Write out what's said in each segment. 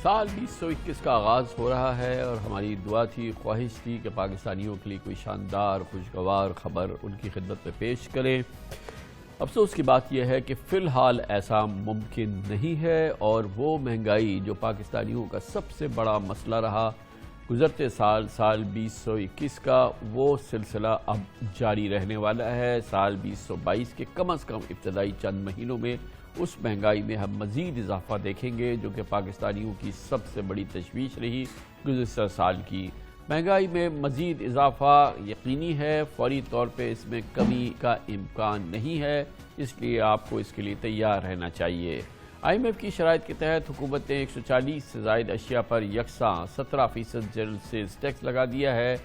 سال 2021 کا آغاز ہو رہا ہے اور ہماری دعا تھی، خواہش تھی کہ پاکستانیوں کے لیے کوئی شاندار خوشگوار خبر ان کی خدمت میں پیش کریں۔ افسوس کی بات یہ ہے کہ فی الحال ایسا ممکن نہیں ہے، اور وہ مہنگائی جو پاکستانیوں کا سب سے بڑا مسئلہ رہا گزرتے سال 2021 کا، وہ سلسلہ اب جاری رہنے والا ہے۔ سال 2022 کے کم از کم ابتدائی چند مہینوں میں اس مہنگائی میں ہم مزید اضافہ دیکھیں گے، جو کہ پاکستانیوں کی سب سے بڑی تشویش رہی گزشتہ سال کی۔ مہنگائی میں مزید اضافہ یقینی ہے، فوری طور پہ اس میں کمی کا امکان نہیں ہے، اس لیے آپ کو اس کے لیے تیار رہنا چاہیے۔ IMF کی شرائط کے تحت حکومت نے 140 سے زائد اشیاء پر یکساں 17% جنرل سیلز ٹیکس لگا دیا ہے۔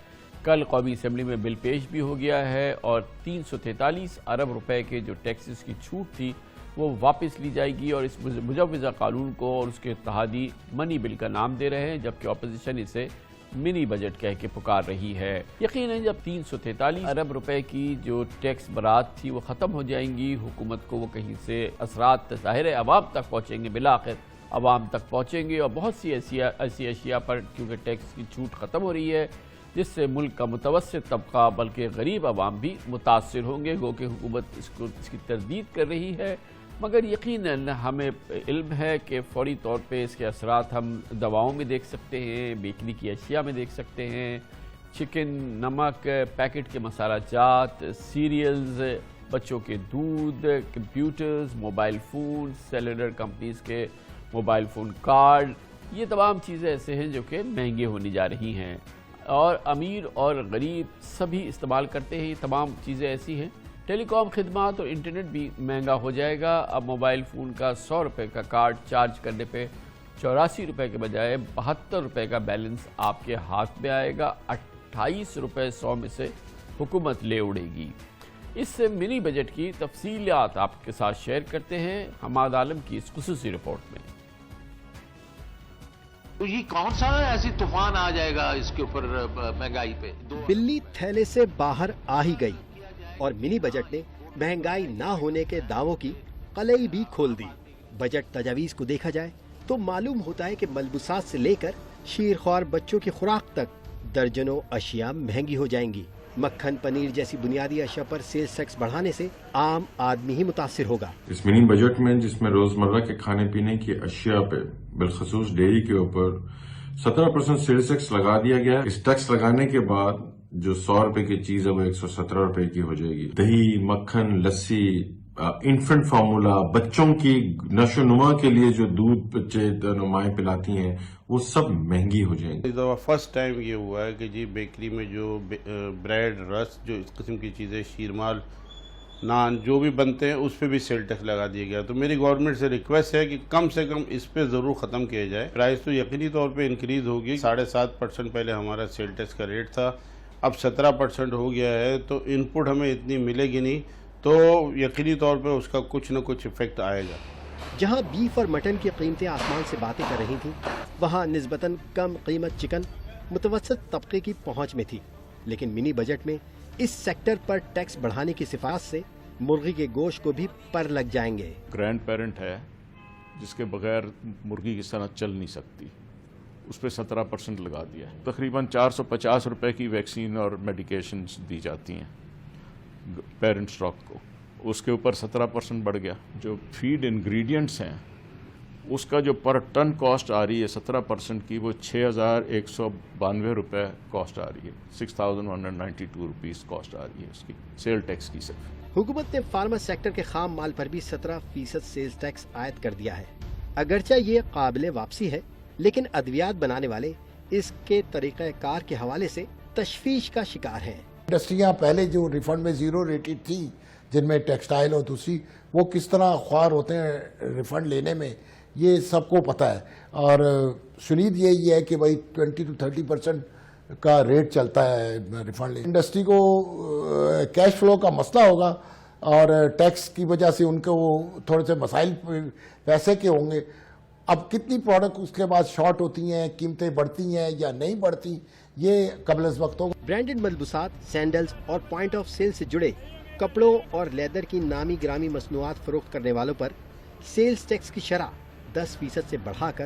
کل قومی اسمبلی میں بل پیش بھی ہو گیا ہے، اور 343 ارب روپے کے جو ٹیکسز کی چھوٹ تھی وہ واپس لی جائے گی، اور اس مجوزہ قانون کو اور اس کے اتحادی منی بل کا نام دے رہے ہیں، جبکہ اپوزیشن اسے منی بجٹ کہہ کے پکار رہی ہے۔ یقیناً جب 343 ارب روپے کی جو ٹیکس برات تھی وہ ختم ہو جائیں گی، حکومت کو وہ کہیں سے اثرات ظاہر عوام تک پہنچیں گے، بالآخر عوام تک پہنچیں گے، اور بہت سی ایسی اشیاء پر کیونکہ ٹیکس کی چھوٹ ختم ہو رہی ہے، جس سے ملک کا متوسط طبقہ بلکہ غریب عوام بھی متاثر ہوں گے۔ گو کہ حکومت اس کی تردید کر رہی ہے، مگر یقیناً ہمیں علم ہے کہ فوری طور پہ اس کے اثرات ہم دواؤں میں دیکھ سکتے ہیں، بیکری کی اشیاء میں دیکھ سکتے ہیں، چکن، نمک، پیکٹ کے مسالہ جات، سیریلز، بچوں کے دودھ، computers, mobile phone, cellular companies کے موبائل فون کارڈ، یہ تمام چیزیں ایسے ہیں جو کہ مہنگے ہونے جا رہی ہیں، اور امیر اور غریب سبھی استعمال کرتے ہیں۔ یہ تمام چیزیں ایسی ہیں۔ ٹیلی کام خدمات اور انٹرنیٹ بھی مہنگا ہو جائے گا۔ اب موبائل فون کا 100 روپے کا کارڈ چارج کرنے پہ 84 روپے کے بجائے 72 روپے کا بیلنس آپ کے ہاتھ میں آئے گا۔ 28 روپے 100 میں سے حکومت لے اڑے گی۔ اس سے منی بجٹ کی تفصیلات آپ کے ساتھ شیئر کرتے ہیں حماد عالم کی اس خصوصی رپورٹ میں۔ تو یہ کون سا ایسی طوفان آ جائے گا اس کے اوپر مہنگائی پہ؟ بلی تھیلے سے باہر آ ہی گئی، اور منی بجٹ نے مہنگائی نہ ہونے کے دعووں کی قلعی بھی کھول دی۔ بجٹ تجاویز کو دیکھا جائے تو معلوم ہوتا ہے کہ ملبوسات سے لے کر شیرخوار بچوں کی خوراک تک درجنوں اشیاء مہنگی ہو جائیں گی۔ مکھن، پنیر جیسی بنیادی اشیاء پر سیلز ٹیکس بڑھانے سے عام آدمی ہی متاثر ہوگا۔ اس منی بجٹ میں جس میں روزمرہ کے کھانے پینے کی اشیاء پہ بالخصوص ڈیری کے اوپر 17% سیلز ٹیکس لگا دیا گیا ہے۔ اس ٹیکس لگانے کے بعد جو 100 روپے کی چیز ہے وہ 117 روپے کی ہو جائے گی۔ دہی، مکھن، لسی، انفنٹ فارمولا، بچوں کی نشو و نما کے لیے جو دودھ بچے مائیں پلاتی ہیں، وہ سب مہنگی ہو جائیں گی۔ اس دفعہ فرسٹ ٹائم یہ ہوا ہے کہ جی بیکری میں جو بریڈ، رس، جو اس قسم کی چیزیں، شیرمال، نان جو بھی بنتے ہیں اس پہ بھی سیل ٹیکس لگا دیا گیا۔ تو میری گورنمنٹ سے ریکویسٹ ہے کہ کم سے کم اس پہ ضرور ختم کیا جائے۔ پرائس تو یقینی طور پہ انکریز ہوگی۔ 7.5% پہلے ہمارا سیل ٹیکس کا ریٹ تھا، اب 17% ہو گیا ہے، تو ان پٹ ہمیں اتنی ملے گی نہیں، تو یقینی طور پہ اس کا کچھ نہ کچھ ایفیکٹ آئے گا۔ جہاں بیف اور مٹن کی قیمتیں آسمان سے باتیں کر رہی تھیں، وہاں نسبتاً کم قیمت چکن متوسط طبقے کی پہنچ میں تھی، لیکن منی بجٹ میں اس سیکٹر پر ٹیکس بڑھانے کی سفارش سے مرغی کے گوشت کو بھی پر لگ جائیں گے۔ گرینڈ پیرنٹ ہے جس کے بغیر مرغی کی صنعت چل نہیں سکتی، اس پہ 17% لگا دیا ہے۔ تقریباً 450 روپے کی ویکسین اور میڈیکیشنز دی جاتی ہیں پیرنٹ اسٹاک کو، اس کے اوپر 17% بڑھ گیا۔ جو فیڈ انگریڈینٹس ہیں اس کا جو پر ٹن کاسٹ آ رہی ہے 17% کی، وہ 6192 روپے کاسٹ آ رہی ہے، 6192 روپیز کاسٹ آ رہی ہے اس کی سیل ٹیکس کی صرف۔ حکومت نے فارما سیکٹر کے خام مال پر بھی 17% سیلز ٹیکس عائد کر دیا ہے۔ اگرچہ یہ قابل واپسی ہے، لیکن ادویات بنانے والے اس کے طریقہ کار کے حوالے سے تشویش کا شکار ہیں۔ انڈسٹریاں پہلے جو ریفنڈ میں زیرو ریٹڈ تھیں، جن میں ٹیکسٹائل اور دوسری، وہ کس طرح خوار ہوتے ہیں ریفنڈ لینے میں، یہ سب کو پتہ ہے۔ اور شنید یہی ہے کہ بھائی 20 to 30% کا ریٹ چلتا ہے ریفنڈ لینے۔ انڈسٹری کو کیش فلو کا مسئلہ ہوگا، اور ٹیکس کی وجہ سے ان کو تھوڑے سے مسائل پیسے کے ہوں گے۔ اب کتنی پروڈکٹ اس کے بعد شارٹ ہوتی ہیں، قیمتیں بڑھتی ہیں یا نہیں بڑھتی، یہ قبل از وقت ہوگا۔ برانڈڈ ملبوسات، سینڈلز اور پوائنٹ آف سیل سے جڑے کپڑوں اور لیدر کی نامی گرامی مصنوعات فروخت کرنے والوں پر سیلز ٹیکس کی شرح 10% سے بڑھا کر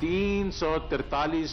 343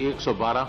112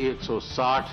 160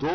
2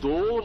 2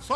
100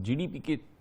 GDP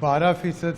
12%,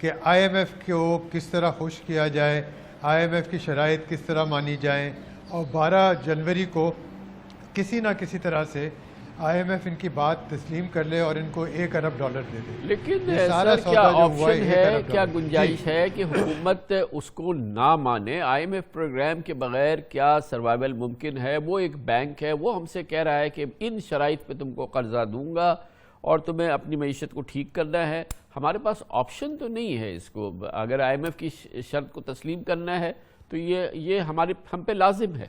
کہ IMF کو کس طرح خوش کیا جائے, IMF کی شرائط کس طرح مانی جائیں, اور 12 جنوری کو کسی نہ کسی طرح سے IMF ان کی بات تسلیم کر لے اور ان کو $1 ارب دے دے. لیکن یہ سارا سر کیا سودا جو ہوا آپشن $1 ہے, ارب. کیا گنجائش ہے کہ حکومت اس کو نہ مانے؟ IMF پروگرام کے بغیر کیا سروائیول ممکن ہے؟ وہ ایک بینک ہے, وہ ہم سے کہہ رہا ہے کہ ان شرائط پہ تم کو قرضہ دوں گا اور تمہیں اپنی معیشت کو ٹھیک کرنا ہے. ہمارے پاس آپشن تو نہیں ہے اس کو. اگر IMF کی شرط کو تسلیم کرنا ہے تو یہ ہم پہ لازم ہے.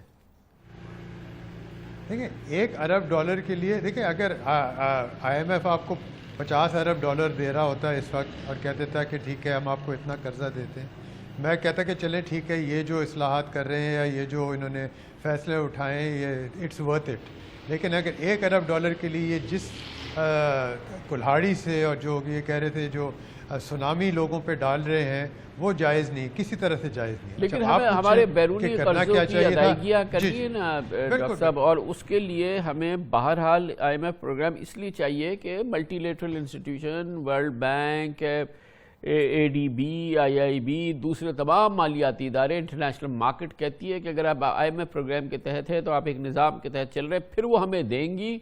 دیکھیں $1 ارب کے لیے, دیکھیں اگر IMF آپ کو $50 ارب دے رہا ہوتا ہے اس وقت اور کہہ دیتا ہے کہ ٹھیک ہے ہم آپ کو اتنا قرضہ دیتے ہیں, میں کہتا کہ چلیں ٹھیک ہے یہ جو اصلاحات کر رہے ہیں یا یہ جو انہوں نے فیصلے اٹھائے ہیں یہ اٹس ورتھ اٹ. لیکن اگر $1 ارب کے لیے یہ جس کلہاڑی سے اور جو یہ کہہ رہے تھے جو سونامی لوگوں پہ ڈال رہے ہیں وہ جائز نہیں, کسی طرح سے جائز نہیں. لیکن ہمارے بیرونی قرضوں کی ادائیگیاں کرنی ہے نا ڈاکٹر صاحب, اور اس کے لیے ہمیں بہرحال IMF پروگرام اس لیے چاہیے کہ multi lateral institution, world bank, ADB, IIB, دوسرے تمام مالیاتی ادارے, انٹرنیشنل مارکیٹ کہتی ہے کہ اگر آپ IMF پروگرام کے تحت ہے تو آپ ایک نظام کے تحت چل رہے ہیں, پھر وہ ہمیں دیں گی,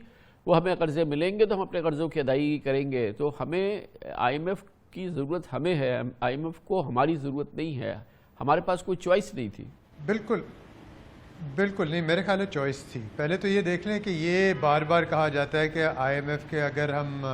وہ ہمیں قرضے ملیں گے تو ہم اپنے قرضوں کی ادائیگی کریں گے. تو ہمیں IMF کی ضرورت ہمیں ہے, IMF کو ہماری ضرورت نہیں ہے. ہمارے پاس کوئی چوائس نہیں تھی. بالکل نہیں, میرے خیال ہے چوائس تھی. پہلے تو یہ دیکھ لیں کہ یہ بار بار کہا جاتا ہے کہ IMF کے اگر ہم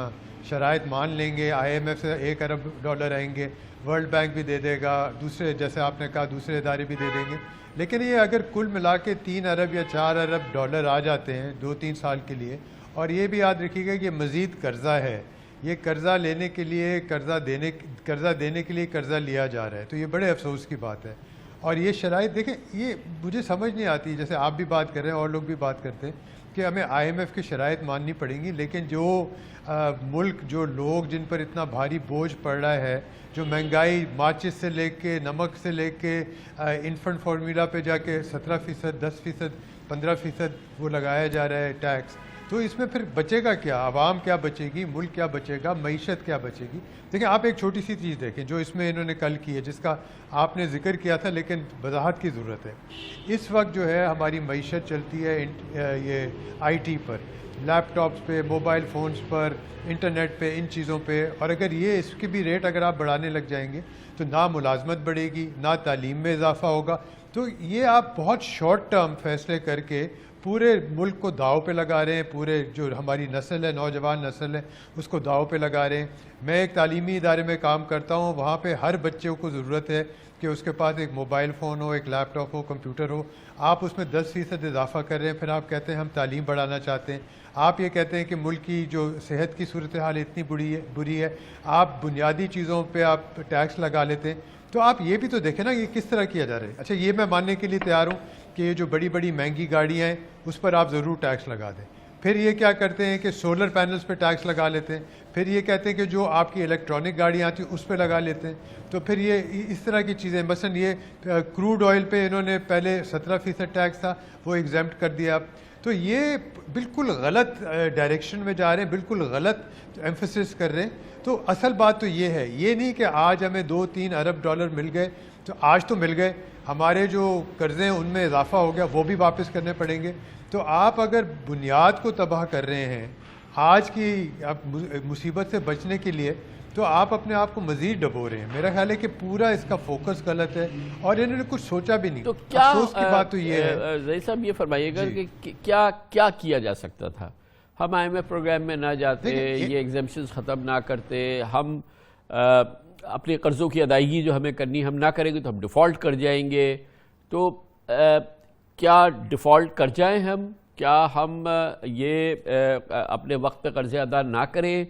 شرائط مان لیں گے IMF سے $1 ارب آئیں گے, ورلڈ بینک بھی دے دے گا, دوسرے جیسے آپ نے کہا دوسرے ادارے بھی دے دیں گے. لیکن یہ اگر کل ملا کے $3 ارب یا $4 ارب آ جاتے ہیں 2-3 سال کے لیے, اور یہ بھی یاد رکھیے گا کہ یہ مزید قرضہ ہے, یہ قرضہ لینے کے لیے قرضہ دینے کے لیے قرضہ لیا جا رہا ہے, تو یہ بڑے افسوس کی بات ہے. اور یہ شرائط دیکھیں, یہ مجھے سمجھ نہیں آتی, جیسے آپ بھی بات کر رہے ہیں اور لوگ بھی بات کرتے ہیں کہ ہمیں IMF کی شرائط ماننی پڑیں گی, لیکن جو ملک, جو لوگ جن پر اتنا بھاری بوجھ پڑ رہا ہے, جو مہنگائی ماچس سے لے کے نمک سے لے کے انفنٹ فارمولا پہ جا کے 17%, 10%, 15% وہ لگایا جا رہا ہے ٹیکس, تو اس میں پھر بچے گا کیا؟ عوام کیا بچے گی, ملک کیا بچے گا, معیشت کیا بچے گی؟ دیکھیں آپ ایک چھوٹی سی چیز دیکھیں جو اس میں انہوں نے کل کی ہے, جس کا آپ نے ذکر کیا تھا لیکن وضاحت کی ضرورت ہے. اس وقت جو ہے ہماری معیشت چلتی ہے یہ IT پر, لیپ ٹاپس پہ, موبائل فونز پر, انٹرنیٹ پہ, ان چیزوں پہ, اور اگر یہ اس کی بھی ریٹ اگر آپ بڑھانے لگ جائیں گے تو نہ ملازمت بڑھے گی, نہ تعلیم میں اضافہ ہوگا. تو یہ آپ بہت شارٹ ٹرم فیصلے کر کے پورے ملک کو داؤ پہ لگا رہے ہیں, پورے جو ہماری نسل ہے, نوجوان نسل ہے, اس کو داؤ پہ لگا رہے ہیں. میں ایک تعلیمی ادارے میں کام کرتا ہوں, وہاں پہ ہر بچے کو ضرورت ہے کہ اس کے پاس ایک موبائل فون ہو, ایک لیپ ٹاپ ہو, کمپیوٹر ہو. آپ اس میں 10% اضافہ کر رہے ہیں, پھر آپ کہتے ہیں ہم تعلیم بڑھانا چاہتے ہیں. آپ یہ کہتے ہیں کہ ملک کی جو صحت کی صورتحال اتنی بری ہے, آپ بنیادی چیزوں پہ آپ ٹیکس لگا لیتے ہیں. تو آپ یہ بھی تو دیکھیں نا یہ کس طرح کیا جا رہا ہے. اچھا یہ میں ماننے کے لیے تیار ہوں کہ یہ جو بڑی بڑی مہنگی گاڑیاں ہیں اس پر آپ ضرور ٹیکس لگا دیں. پھر یہ کیا کرتے ہیں کہ سولر پینلز پہ ٹیکس لگا لیتے ہیں. پھر یہ کہتے ہیں کہ جو آپ کی الیکٹرانک گاڑیاں آتی ہیں اس پہ لگا لیتے ہیں. تو پھر یہ اس طرح کی چیزیں, مثلا یہ کروڈ آئل پہ انہوں نے پہلے 17% ٹیکس تھا, وہ ایگزیمپٹ کر دیا. تو یہ بالکل غلط ڈائریکشن میں جا رہے ہیں, بالکل غلط ایمفسس کر رہے ہیں. تو اصل بات تو یہ ہے, یہ نہیں کہ آج ہمیں $2-3 ارب مل گئے تو آج تو مل گئے, ہمارے جو قرضے ہیں ان میں اضافہ ہو گیا, وہ بھی واپس کرنے پڑیں گے. تو آپ اگر بنیاد کو تباہ کر رہے ہیں آج کی مصیبت سے بچنے کے لیے, تو آپ اپنے آپ کو مزید ڈبو رہے ہیں. میرا خیال ہے کہ پورا اس کا فوکس غلط ہے اور انہوں نے کچھ سوچا بھی نہیں. تو کیا افسوس کی بات تو یہ ہے. ظہیر صاحب یہ فرمائیے گا کہ کیا کیا جا سکتا تھا؟ ہم IMF پروگرام میں نہ جاتے, یہ ایگزیمپشنز ختم نہ کرتے, ہم اپنے قرضوں کی ادائیگی جو ہمیں کرنی ہم نہ کریں گے تو ہم ڈیفالٹ کر جائیں گے. تو کیا ڈیفالٹ کر جائیں ہم؟ کیا ہم یہ اپنے وقت پہ قرضے ادا نہ کریں,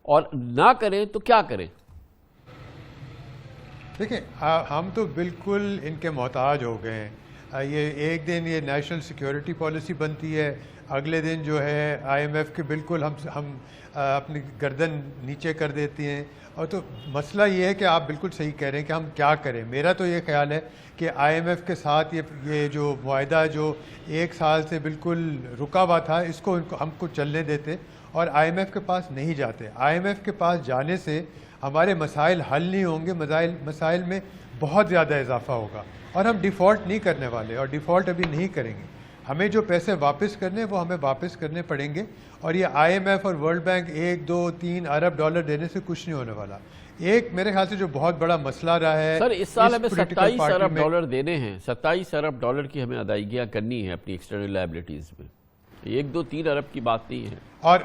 اور نہ کریں تو کیا کریں؟ دیکھیں ہم تو بالکل ان کے محتاج ہو گئے ہیں. یہ ایک دن یہ نیشنل سیکیورٹی پالیسی بنتی ہے, اگلے دن جو ہے IMF کے بالکل ہم اپنی گردن نیچے کر دیتی ہیں. اور تو مسئلہ یہ ہے کہ آپ بالکل صحیح کہہ رہے ہیں کہ ہم کیا کریں. میرا تو یہ خیال ہے کہ IMF کے ساتھ یہ جو معاہدہ جو 1 سال سے بالکل رکا ہوا تھا, اس کو ہم کو چلنے دیتے اور IMF کے پاس نہیں جاتے. IMF کے پاس جانے سے ہمارے مسائل حل نہیں ہوں گے، مسائل میں بہت زیادہ اضافہ ہوگا، اور ہم ڈیفالٹ نہیں کرنے والے، اور ڈیفالٹ ابھی نہیں کریں گے۔ ہمیں جو پیسے واپس کرنے وہ ہمیں واپس کرنے پڑیں گے، اور یہ IMF اور ورلڈ بینک 1 2 3 ارب ڈالر دینے سے کچھ نہیں ہونے والا۔ ایک میرے خیال سے جو بہت بڑا مسئلہ رہا ہے سر، اس سال ہمیں 27 ارب ڈالر دینے ہیں، 27 ارب ڈالر کی ہمیں ادائیگیاں کرنی ہیں اپنی ایکسٹرنل لائبلٹیز میں، 1 2 3 ارب کی بات نہیں ہے۔ اور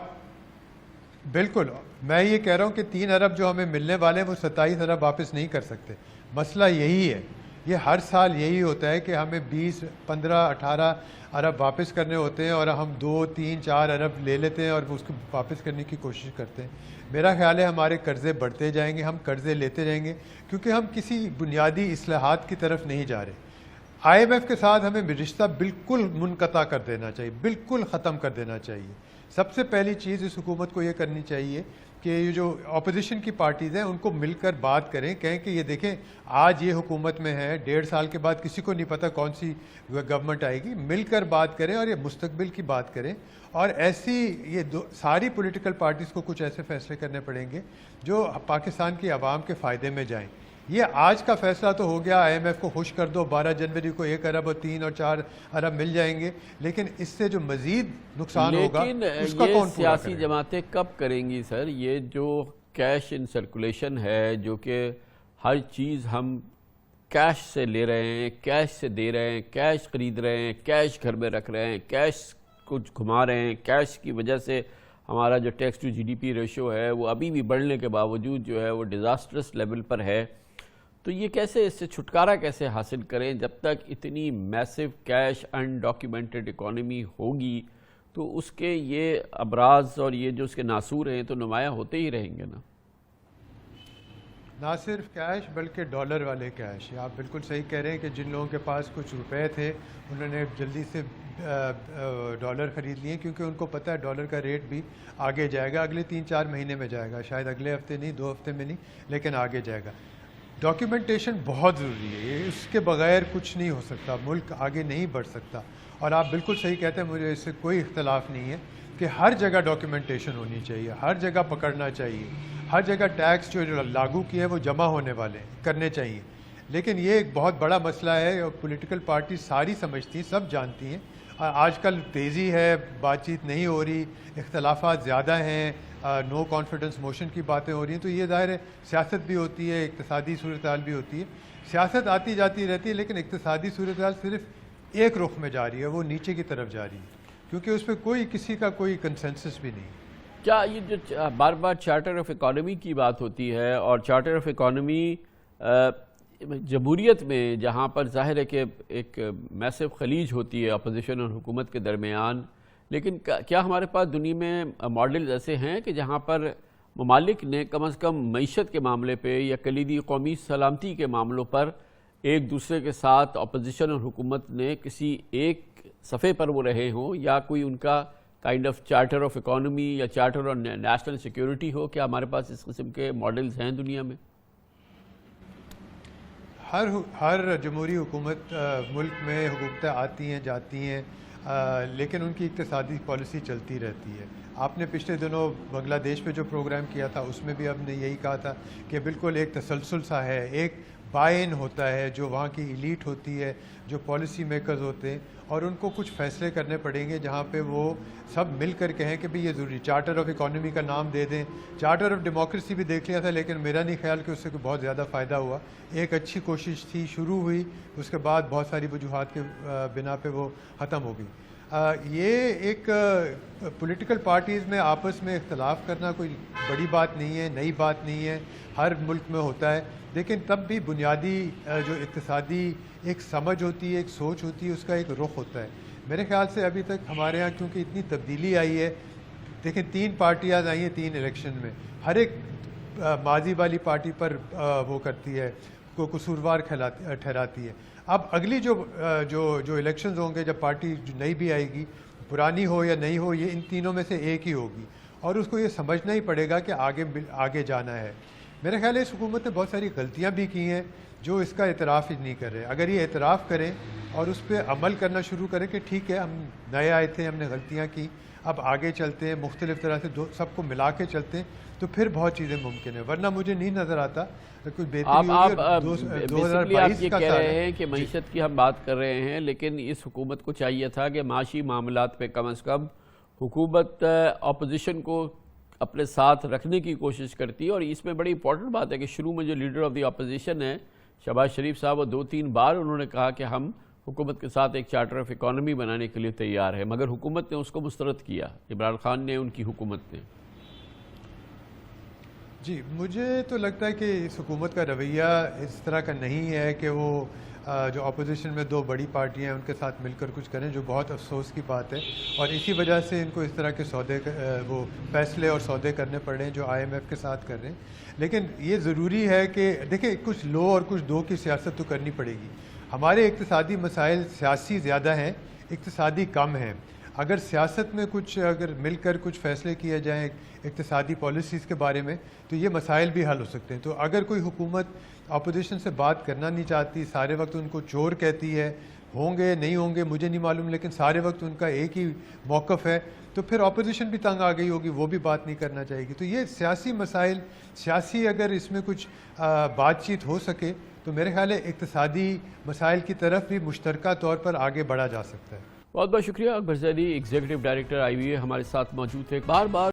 بالکل میں یہ کہہ رہا ہوں کہ 3 ارب جو ہمیں ملنے والے ہیں وہ 27 ارب واپس نہیں کر سکتے۔ مسئلہ یہی ہے، یہ ہر سال یہی ہوتا ہے کہ ہمیں 20 15 18 ارب واپس کرنے ہوتے ہیں، اور ہم 2 3 4 ارب لے لیتے ہیں اور اس کو واپس کرنے کی کوشش کرتے ہیں۔ میرا خیال ہے ہمارے قرضے بڑھتے جائیں گے، ہم قرضے لیتے رہیں گے، کیونکہ ہم کسی بنیادی اصلاحات کی طرف نہیں جا رہے۔ IMF کے ساتھ ہمیں رشتہ بالکل منقطع کر دینا چاہیے، بالکل ختم کر دینا چاہیے۔ سب سے پہلی چیز اس حکومت کو یہ کرنی چاہیے کہ یہ جو اپوزیشن کی پارٹیز ہیں ان کو مل کر بات کریں، کہیں کہ یہ دیکھیں آج یہ حکومت میں ہے، 1.5 سال کے بعد کسی کو نہیں پتہ کون سی گورنمنٹ آئے گی، مل کر بات کریں اور یہ مستقبل کی بات کریں، اور ایسی یہ ساری پولیٹیکل پارٹیز کو کچھ ایسے فیصلے کرنے پڑیں گے جو پاکستان کی عوام کے فائدے میں جائیں۔ یہ آج کا فیصلہ تو ہو گیا، IMF کو خوش کر دو، 12 جنوری کو 1 ارب اور 3 اور 4 ارب مل جائیں گے، لیکن اس سے جو مزید نقصان ہوگا اس کا کون پورا سیاسی کرے؟ جماعتیں کب کریں گی سر یہ جو کیش ان سرکولیشن ہے، جو کہ ہر چیز ہم کیش سے لے رہے ہیں، کیش سے دے رہے ہیں، کیش خرید رہے ہیں، کیش گھر میں رکھ رہے ہیں، کیش کچھ گھما رہے ہیں، کیش کی وجہ سے ہمارا جو ٹیکس ٹو GDP ریشو ہے وہ ابھی بھی بڑھنے کے باوجود جو ہے وہ ڈیزاسٹرس لیول پر ہے۔ تو یہ کیسے، اس سے چھٹکارا کیسے حاصل کریں؟ جب تک اتنی میسو کیش انڈاکیومنٹڈ اکانومی ہوگی تو اس کے یہ ابراز اور یہ جو اس کے ناصور ہیں تو نمایاں ہوتے ہی رہیں گے نا۔ نہ صرف کیش بلکہ ڈالر والے کیش، آپ بالکل صحیح کہہ رہے ہیں کہ جن لوگوں کے پاس کچھ روپے تھے انہوں نے جلدی سے ڈالر خرید لیے، کیونکہ ان کو پتہ ہے ڈالر کا ریٹ بھی آگے جائے گا، اگلے 3 4 مہینے میں جائے گا، شاید اگلے ہفتے نہیں، 2 ہفتے میں نہیں، لیکن آگے جائے گا۔ ڈاکیومنٹیشن بہت ضروری ہے، اس کے بغیر کچھ نہیں ہو سکتا، ملک آگے نہیں بڑھ سکتا۔ اور آپ بالکل صحیح کہتے ہیں، مجھے اس سے کوئی اختلاف نہیں ہے کہ ہر جگہ ڈاکیومنٹیشن ہونی چاہیے، ہر جگہ پکڑنا چاہیے، ہر جگہ ٹیکس جو لاگو کیے ہیں وہ جمع ہونے والے کرنے چاہیے۔ لیکن یہ ایک بہت بڑا مسئلہ ہے اور پولیٹیکل پارٹی ساری سمجھتی ہیں، سب جانتی ہیں۔ آج کل تیزی ہے، بات چیت نہیں ہو رہی، اختلافات زیادہ ہیں، نو کانفیڈنس موشن کی باتیں ہو رہی ہیں، تو یہ ظاہر ہے سیاست بھی ہوتی ہے، اقتصادی صورتحال بھی ہوتی ہے، سیاست آتی جاتی رہتی ہے، لیکن اقتصادی صورتحال صرف ایک رخ میں جا رہی ہے، وہ نیچے کی طرف جا رہی ہے، کیونکہ اس پہ کسی کا کوئی کنسنسس بھی نہیں۔ کیا یہ جو بار بار چارٹر آف اکانومی کی بات ہوتی ہے، اور چارٹر آف اکانومی جمہوریت میں جہاں پر ظاہر ہے کہ ایک میسو خلیج ہوتی ہے اپوزیشن اور حکومت کے درمیان، لیکن کیا ہمارے پاس دنیا میں ماڈلز ایسے ہیں کہ جہاں پر ممالک نے کم از کم معیشت کے معاملے پہ یا کلیدی قومی سلامتی کے معاملوں پر ایک دوسرے کے ساتھ اپوزیشن اور حکومت نے کسی ایک صفحے پر وہ رہے ہوں، یا کوئی ان کا kind of charter of economy یا چارٹر آف نیشنل سیکیورٹی ہو؟ کیا ہمارے پاس اس قسم کے ماڈلز ہیں دنیا میں؟ ہر جمہوری حکومت ملک میں حکومتیں آتی ہیں جاتی ہیں، لیکن ان کی اقتصادی پالیسی چلتی رہتی ہے۔ آپ نے پچھلے دنوں بنگلہ دیش پہ جو پروگرام کیا تھا اس میں بھی ہم نے یہی کہا تھا کہ بالکل ایک تسلسل سا ہے، ایک بائی-ان ہوتا ہے، جو وہاں کی ایلیٹ ہوتی ہے، جو پالیسی میکرز ہوتے ہیں، اور ان کو کچھ فیصلے کرنے پڑیں گے جہاں پہ وہ سب مل کر کہیں کہ بھی یہ ضروری، چارٹر آف اکانومی کا نام دے دیں، چارٹر آف ڈیموکریسی بھی دیکھ لیا تھا، لیکن میرا نہیں خیال کہ اس سے کوئی بہت زیادہ فائدہ ہوا۔ ایک اچھی کوشش تھی، شروع ہوئی، اس کے بعد بہت ساری وجوہات کے بنا پہ وہ ختم ہو گئی۔ یہ ایک پولیٹیکل پارٹیز میں آپس میں اختلاف کرنا کوئی بڑی بات نہیں ہے، نئی بات نہیں ہے، ہر ملک میں ہوتا ہے، لیکن تب بھی بنیادی جو اقتصادی ایک سمجھ ہوتی ہے، ایک سوچ ہوتی ہے، اس کا ایک رخ ہوتا ہے۔ میرے خیال سے ابھی تک ہمارے ہاں کیونکہ اتنی تبدیلی آئی ہے، دیکھیں 3 پارٹیاں آئی ہیں 3 الیکشن میں، ہر ایک ماضی والی پارٹی پر وہ کرتی ہے، کو قصوروار ٹھہراتی ہے۔ اب اگلی جو الیکشنز ہوں گے، جب پارٹی نئی بھی آئے گی، پرانی ہو یا نہیں ہو، یہ ان تینوں میں سے ایک ہی ہوگی، اور اس کو یہ سمجھنا ہی پڑے گا کہ آگے جانا ہے۔ میرے خیال ہے اس حکومت نے بہت ساری غلطیاں بھی کی ہیں جو اس کا اعتراف ہی نہیں کر رہے۔ اگر یہ اعتراف کریں اور اس پہ عمل کرنا شروع کریں کہ ٹھیک ہے ہم نئے آئے تھے، ہم نے غلطیاں کی، اب آگے چلتے ہیں مختلف طرح سے سب کو ملا کے چلتے ہیں تو پھر بہت چیزیں ممکن ہیں، ورنہ مجھے نہیں نظر آتا کوئی بہتری ہوگی۔ بیسکلی آپ یہ کہہ رہے ہیں کہ معیشت کی ہم بات کر رہے ہیں، لیکن اس حکومت کو چاہیے تھا کہ معاشی معاملات پہ کم از کم حکومت اپوزیشن کو اپنے ساتھ رکھنے کی کوشش کرتی ہے، اور اس میں بڑی امپورٹنٹ بات ہے کہ شروع میں جو لیڈر آف دی اپوزیشن ہے شہباز شریف صاحب، وہ 2-3 بار انہوں نے کہا کہ ہم حکومت کے ساتھ ایک چارٹر آف اکانومی بنانے کے لیے تیار ہے، مگر حکومت نے اس کو مسترد کیا، عمران خان نے، ان کی حکومت نے۔ جی مجھے تو لگتا ہے کہ اس حکومت کا رویہ اس طرح کا نہیں ہے کہ وہ جو اپوزیشن میں 2 بڑی پارٹیاں ہیں ان کے ساتھ مل کر کچھ کریں، جو بہت افسوس کی بات ہے، اور اسی وجہ سے ان کو اس طرح کے وہ فیصلے اور سودے کرنے پڑ رہے ہیں جو IMF کے ساتھ کر رہے ہیں۔ لیکن یہ ضروری ہے کہ دیکھیں کچھ لو اور کچھ دو کی سیاست تو کرنی پڑے گی۔ ہمارے اقتصادی مسائل سیاسی زیادہ ہیں، اقتصادی کم ہیں۔ اگر سیاست میں اگر مل کر کچھ فیصلے کیے جائیں اقتصادی پالیسیز کے بارے میں تو یہ مسائل بھی حل ہو سکتے ہیں۔ تو اگر کوئی حکومت اپوزیشن سے بات کرنا نہیں چاہتی، سارے وقت ان کو چور کہتی ہے، ہوں گے نہیں ہوں گے مجھے نہیں معلوم، لیکن سارے وقت ان کا ایک ہی موقف ہے، تو پھر اپوزیشن بھی تنگ آ گئی ہوگی، وہ بھی بات نہیں کرنا چاہے گی۔ تو یہ سیاسی مسائل، اگر اس میں کچھ بات چیت ہو سکے تو میرے خیال ہے اقتصادی مسائل کی طرف بھی مشترکہ طور پر آگے بڑھا جا سکتا ہے۔ بہت بہت شکریہ۔ اکبر زیدی ایگزیکٹو ڈائریکٹر IBA ہمارے ساتھ موجود تھے۔ بار بار